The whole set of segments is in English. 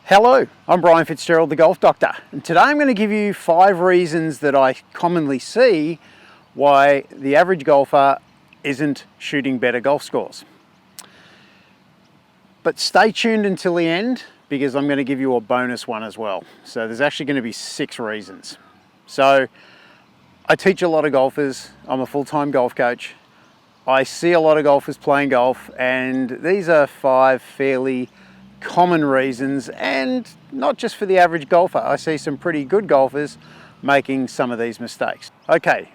Hello, I'm Brian Fitzgerald, the Golf Doctor, and today I'm going to give you 5 reasons that I commonly see why the average golfer isn't shooting better golf scores. But stay tuned until the end because I'm going to give you a bonus one as well. So there's actually going to be 6 reasons. So I teach a lot of golfers, I'm a full-time golf coach. I see a lot of golfers playing golf, and these are 5 fairly common reasons, and not just for the average golfer. I see some pretty good golfers making some of these mistakes. Okay,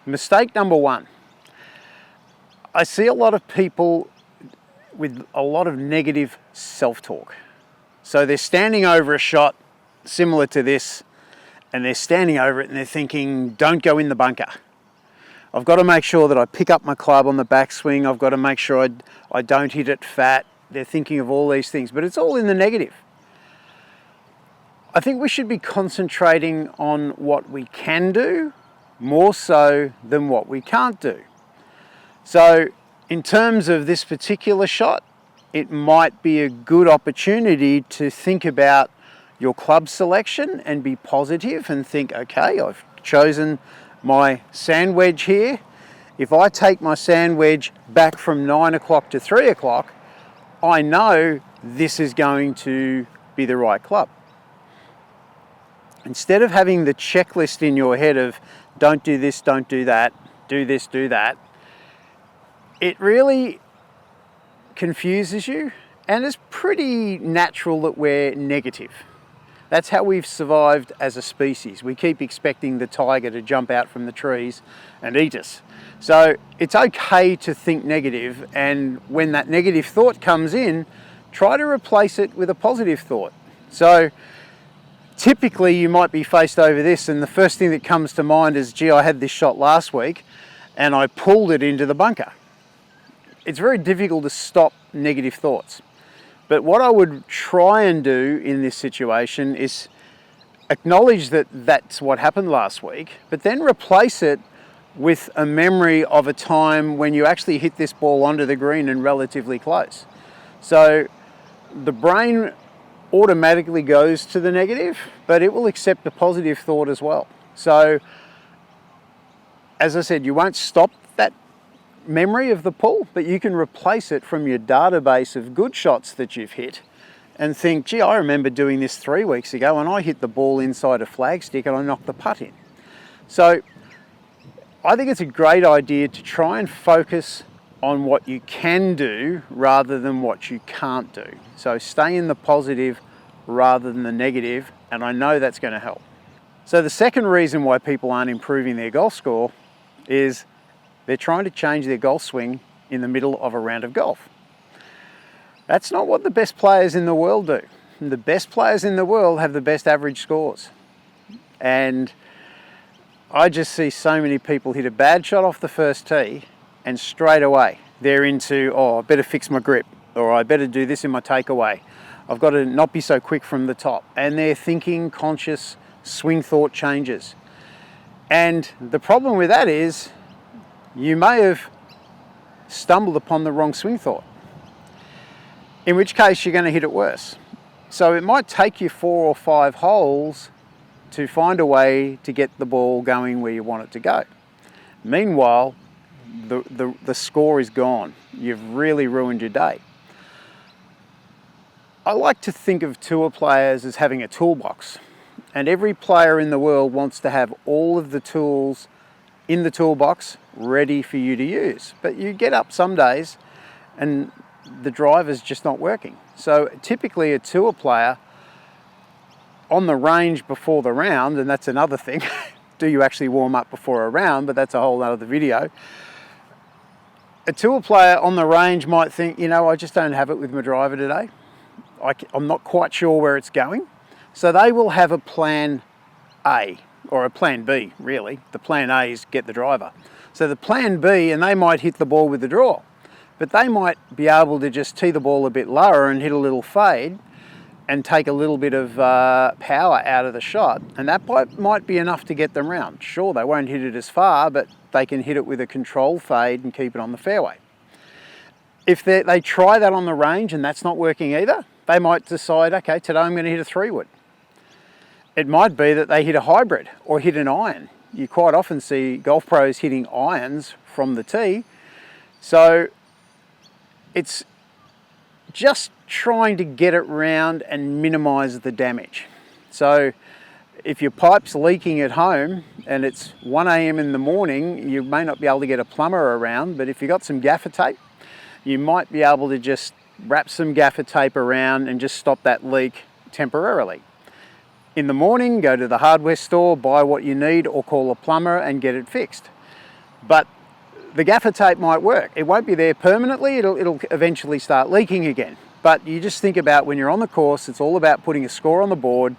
mistake number 1. I see a lot of people with a lot of negative self-talk. So they're standing over a shot similar to this, and they're standing over it and they're thinking, don't go in the bunker. I've got to make sure that I pick up my club on the backswing. I've got to make sure I don't hit it fat. They're thinking of all these things, but it's all in the negative. I think we should be concentrating on what we can do more so than what we can't do. So in terms of this particular shot, it might be a good opportunity to think about your club selection and be positive and think, okay, I've chosen my sand wedge here. If I take my sand wedge back from 9 o'clock to 3 o'clock, I know this is going to be the right club. Instead of having the checklist in your head of don't do this, don't do that, do this, do that, it really confuses you, and it's pretty natural that we're negative. That's how we've survived as a species. We keep expecting the tiger to jump out from the trees and eat us. So it's okay to think negative, and when that negative thought comes in, try to replace it with a positive thought. So typically you might be faced over this, and the first thing that comes to mind is, gee, I had this shot last week and I pulled it into the bunker. It's very difficult to stop negative thoughts. But what I would try and do in this situation is acknowledge that that's what happened last week, but then replace it with a memory of a time when you actually hit this ball onto the green and relatively close. So the brain automatically goes to the negative, but it will accept a positive thought as well. So as I said, you won't stop that memory of the pull, but you can replace it from your database of good shots that you've hit and think, gee, I remember doing this 3 weeks ago and I hit the ball inside a flagstick and I knocked the putt in. So I think it's a great idea to try and focus on what you can do rather than what you can't do. So stay in the positive rather than the negative, and I know that's going to help. So the second reason why people aren't improving their golf score is they're trying to change their golf swing in the middle of a round of golf. That's not what the best players in the world do. The best players in the world have the best average scores. And I just see so many people hit a bad shot off the first tee and straight away they're into, oh, I better fix my grip, or I better do this in my takeaway. I've got to not be so quick from the top. And they're thinking conscious swing thought changes. And the problem with that is you may have stumbled upon the wrong swing thought, in which case you're going to hit it worse. So it might take you 4 or 5 holes to find a way to get the ball going where you want it to go. Meanwhile, the score is gone. You've really ruined your day. I like to think of tour players as having a toolbox, and every player in the world wants to have all of the tools in the toolbox ready for you to use. But you get up some days and the driver's just not working. So typically a tour player on the range before the round, and that's another thing, do you actually warm up before a round? But that's a whole other video. A tour player on the range might think, you know, I just don't have it with my driver today. I'm not quite sure where it's going. So they will have a plan A, or a plan B, really. The plan A is get the driver. So the plan B, and they might hit the ball with the draw, but they might be able to just tee the ball a bit lower and hit a little fade and take a little bit of power out of the shot, and that might be enough to get them round. Sure, they won't hit it as far, but they can hit it with a controlled fade and keep it on the fairway. If they try that on the range and that's not working either, They might decide, okay, today I'm going to hit a 3-wood. It might be that they hit a hybrid or hit an iron. You quite often see golf pros hitting irons from the tee. So it's just trying to get it round and minimize the damage. So if your pipe's leaking at home and it's 1 a.m. in the morning, you may not be able to get a plumber around, but if you've got some gaffer tape, you might be able to just wrap some gaffer tape around and just stop that leak temporarily. In the morning, go to the hardware store, buy what you need, or call a plumber and get it fixed. But the gaffer tape might work. It won't be there permanently, it'll eventually start leaking again. But you just think about when you're on the course, it's all about putting a score on the board.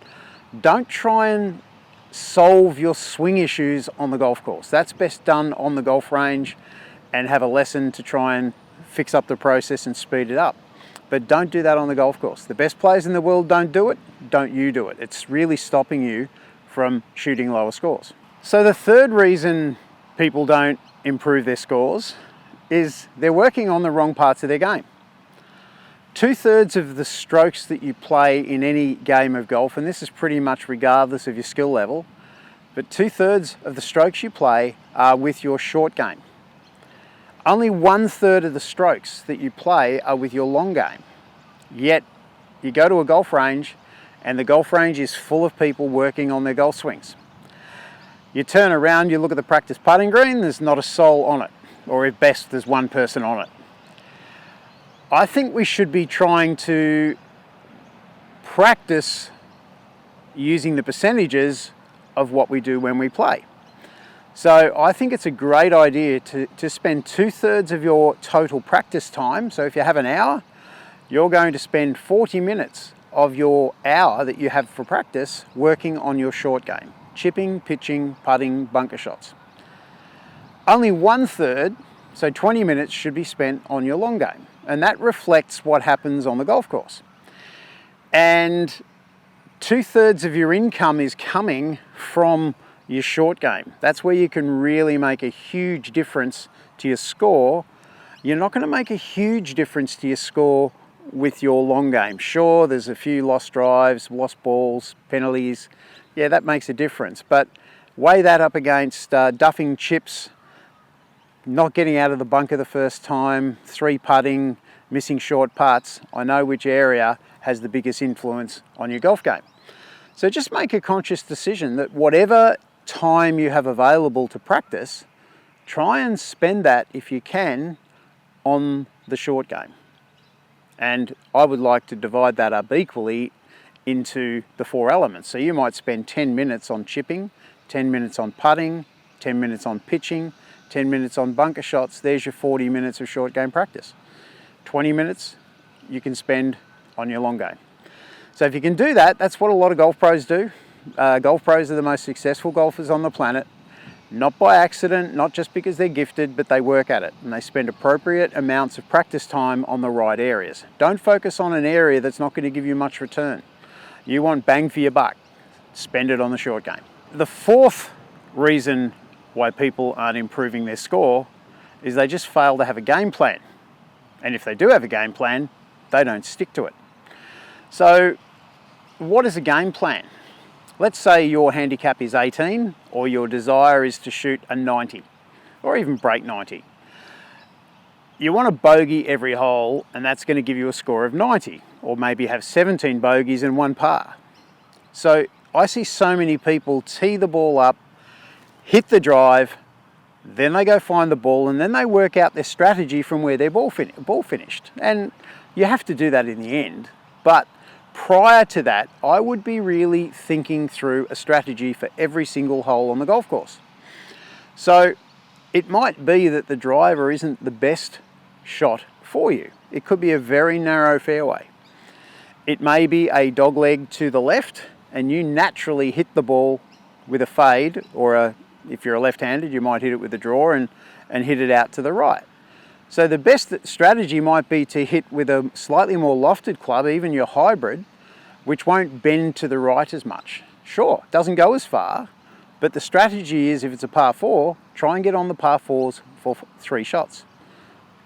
Don't try and solve your swing issues on the golf course. That's best done on the golf range and have a lesson to try and fix up the process and speed it up. But don't do that on the golf course. The best players in the world don't do it, don't you do it. It's really stopping you from shooting lower scores. So the third reason people don't improve their scores is they're working on the wrong parts of their game. 2/3 of the strokes that you play in any game of golf, and this is pretty much regardless of your skill level, but 2/3 of the strokes you play are with your short game. Only 1/3 of the strokes that you play are with your long game. Yet you go to a golf range and the golf range is full of people working on their golf swings. You turn around, you look at the practice putting green, there's not a soul on it, or at best there's one person on it. I think we should be trying to practice using the percentages of what we do when we play. So I think it's a great idea to spend 2/3 of your total practice time. So if you have an hour, you're going to spend 40 minutes of your hour that you have for practice working on your short game. Chipping, pitching, putting, bunker shots. Only 1/3, so 20 minutes, should be spent on your long game. And that reflects what happens on the golf course. And 2/3 of your income is coming from your short game. That's where you can really make a huge difference to your score. You're not going to make a huge difference to your score with your long game. Sure, there's a few lost drives, lost balls, penalties. Yeah, that makes a difference. But weigh that up against duffing chips, not getting out of the bunker the first time, 3 putting, missing short putts. I know which area has the biggest influence on your golf game. So just make a conscious decision that whatever time you have available to practice, try and spend that, if you can, on the short game. And I would like to divide that up equally into the 4 elements. So you might spend 10 minutes on chipping, 10 minutes on putting, 10 minutes on pitching, 10 minutes on bunker shots. There's your 40 minutes of short game practice. 20 minutes you can spend on your long game. So if you can do that, that's what a lot of golf pros do. Golf pros are the most successful golfers on the planet, not by accident, not just because they're gifted, but they work at it and they spend appropriate amounts of practice time on the right areas. Don't focus on an area that's not going to give you much return. You want bang for your buck, spend it on the short game. The 4th reason why people aren't improving their score is they just fail to have a game plan. And if they do have a game plan, they don't stick to it. So what is a game plan? Let's say your handicap is 18 or your desire is to shoot a 90 or even break 90. You want to bogey every hole and that's going to give you a score of 90, or maybe have 17 bogeys and 1 par. So I see so many people tee the ball up, hit the drive, then they go find the ball and then they work out their strategy from where their ball finished. And you have to do that in the end. But prior to that, I would be really thinking through a strategy for every single hole on the golf course. So it might be that the driver isn't the best shot for you. It could be a very narrow fairway. It may be a dogleg to the left and you naturally hit the ball with a fade, or if you're a left-handed, you might hit it with a draw and hit it out to the right. So the best strategy might be to hit with a slightly more lofted club, even your hybrid, which won't bend to the right as much. Sure, it doesn't go as far, but the strategy is, if it's a par 4, try and get on the par 4s for 3 shots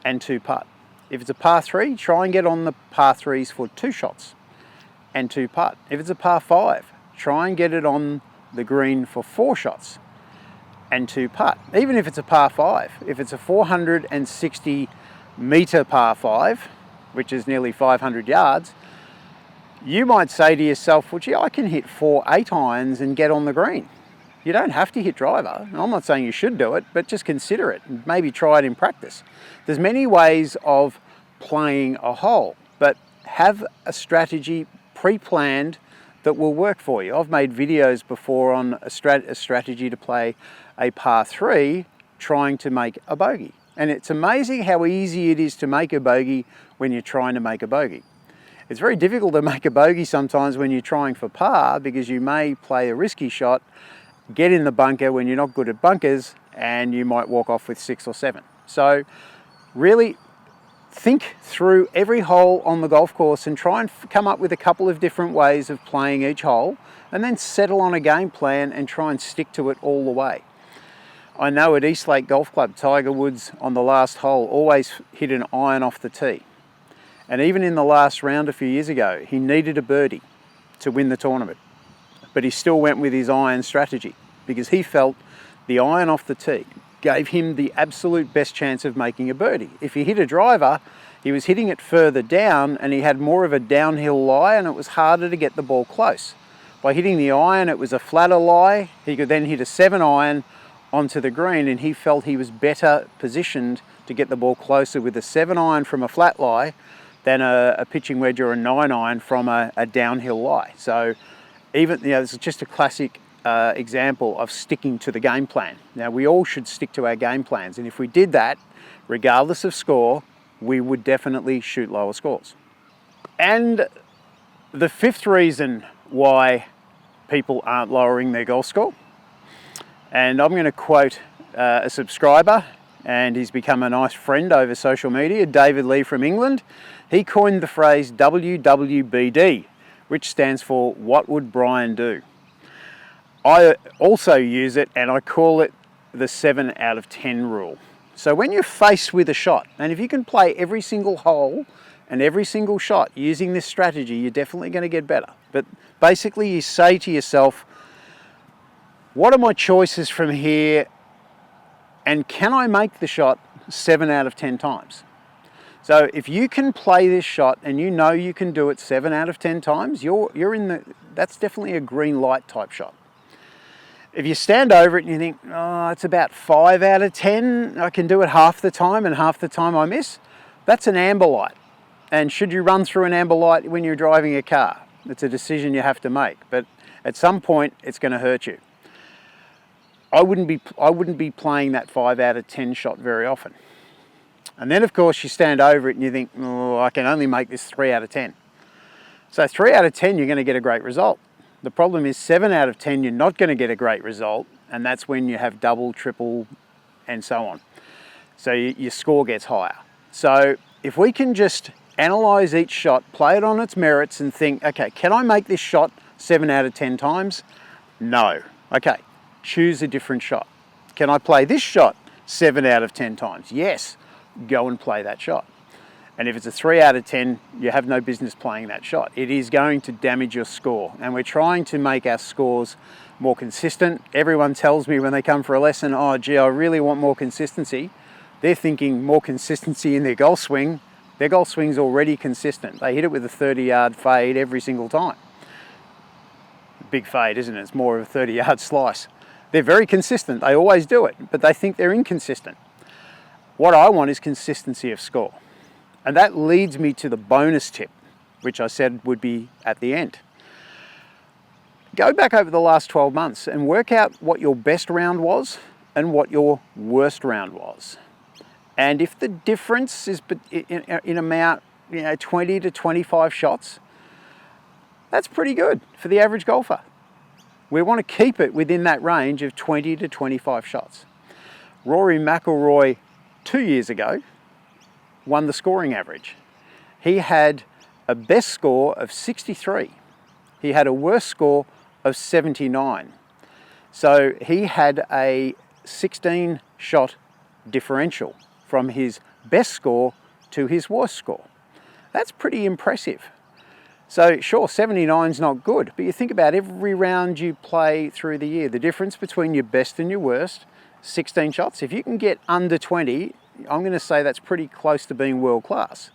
and 2 putt. If it's a par 3, try and get on the par 3s for 2 shots and 2 putt. If it's a par 5, try and get it on the green for 4 shots and 2 putt. Even if it's a par 5, if it's a 460 metre par 5, which is nearly 500 yards, you might say to yourself, well, gee, I can hit 4 8-irons and get on the green. You don't have to hit driver. And I'm not saying you should do it, but just consider it and maybe try it in practice. There's many ways of playing a hole, but have a strategy pre-planned that will work for you. I've made videos before on a strategy to play a par 3 trying to make a bogey. And it's amazing how easy it is to make a bogey when you're trying to make a bogey. It's very difficult to make a bogey sometimes when you're trying for par, because you may play a risky shot, get in the bunker when you're not good at bunkers, and you might walk off with 6 or 7. So really think through every hole on the golf course and try and come up with a couple of different ways of playing each hole, and then settle on a game plan and try and stick to it all the way. I know at Eastlake Golf Club, Tiger Woods on the last hole always hit an iron off the tee. And even in the last round a few years ago, he needed a birdie to win the tournament. But he still went with his iron strategy because he felt the iron off the tee gave him the absolute best chance of making a birdie. If he hit a driver, he was hitting it further down and he had more of a downhill lie, and it was harder to get the ball close. By hitting the iron, it was a flatter lie. He could then hit a 7-iron onto the green, and he felt he was better positioned to get the ball closer with a 7-iron from a flat lie than a pitching wedge or a 9-iron from a downhill lie. So even, this is just a classic example of sticking to the game plan. Now, we all should stick to our game plans, and if we did that, regardless of score, we would definitely shoot lower scores. And the 5th reason why people aren't lowering their golf score, and I'm going to quote a subscriber, and he's become a nice friend over social media, David Lee from England. He coined the phrase WWBD, which stands for What Would Brian Do? I also use it, and I call it the 7 out of 10 rule. So when you're faced with a shot, and if you can play every single hole and every single shot using this strategy, you're definitely going to get better. But basically you say to yourself, what are my choices from here, and can I make the shot 7 out of 10 times? So if you can play this shot and you know you can do it 7 out of 10 times, that's definitely a green light type shot. If you stand over it and you think, oh, it's about 5 out of 10, I can do it half the time and half the time I miss, that's an amber light. And should you run through an amber light when you're driving a car? It's a decision you have to make, but at some point it's going to hurt you. I wouldn't be playing that 5 out of 10 shot very often. And then of course you stand over it and you think, oh, I can only make this 3 out of 10. So 3 out of 10, you're going to get a great result. The problem is 7 out of 10, you're not going to get a great result, and that's when you have double, triple, and so on. So your score gets higher. So if we can just analyze each shot, play it on its merits, and think, okay, can I make this shot 7 out of 10 times? No. Okay, choose a different shot. Can I play this shot 7 out of 10 times? Yes, go and play that shot. And if it's a 3 out of 10, you have no business playing that shot. It is going to damage your score. And we're trying to make our scores more consistent. Everyone tells me when they come for a lesson, oh, gee, I really want more consistency. They're thinking more consistency in their golf swing. Their golf swing's already consistent. They hit it with a 30-yard fade every single time. Big fade, isn't it? It's more of a 30-yard slice. They're very consistent. They always do it, but they think they're inconsistent. What I want is consistency of score. And that leads me to the bonus tip, which I said would be at the end. Go back over the last 12 months and work out what your best round was and what your worst round was. And if the difference is in amount, 20 to 25 shots, that's pretty good for the average golfer. We want to keep it within that range of 20 to 25 shots. Rory McIlroy 2 years ago won the scoring average. He had a best score of 63. He had a worst score of 79. So he had a 16 shot differential from his best score to his worst score. That's pretty impressive. So sure, 79's not good, but you think about every round you play through the year, the difference between your best and your worst, 16 shots. If you can get under 20, I'm going to say that's pretty close to being world class.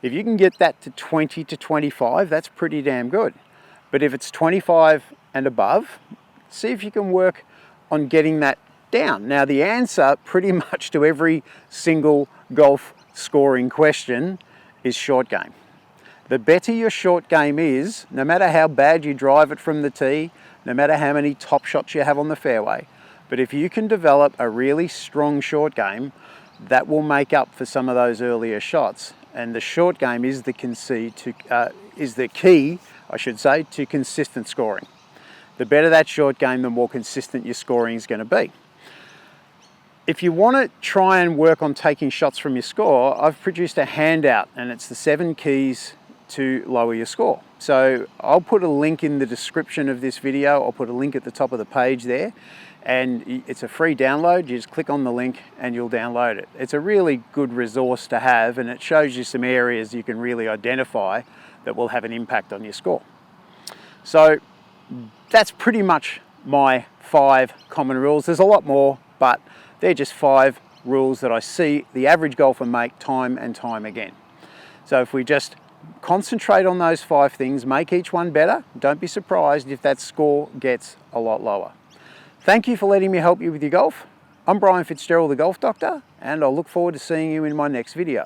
If you can get that to 20 to 25, that's pretty damn good. But if it's 25 and above, see if you can work on getting that down. Now the answer pretty much to every single golf scoring question is short game. The better your short game is, no matter how bad you drive it from the tee, no matter how many top shots you have on the fairway, but if you can develop a really strong short game, that will make up for some of those earlier shots. And the short game is the key, I should say, to consistent scoring. The better that short game, the more consistent your scoring is going to be. If you want to try and work on taking shots from your score, I've produced a handout, and it's the 7 keys to lower your score. So I'll put a link in the description of this video. I'll put a link at the top of the page there, and it's a free download. You just click on the link and you'll download it. It's a really good resource to have, and it shows you some areas you can really identify that will have an impact on your score. So that's pretty much my 5 common rules. There's a lot more, but they're just 5 rules that I see the average golfer make time and time again. So if we just concentrate on those 5 things, make each one better, don't be surprised if that score gets a lot lower. Thank you for letting me help you with your golf. I'm Brian Fitzgerald, the Golf Doctor, and I'll look forward to seeing you in my next video.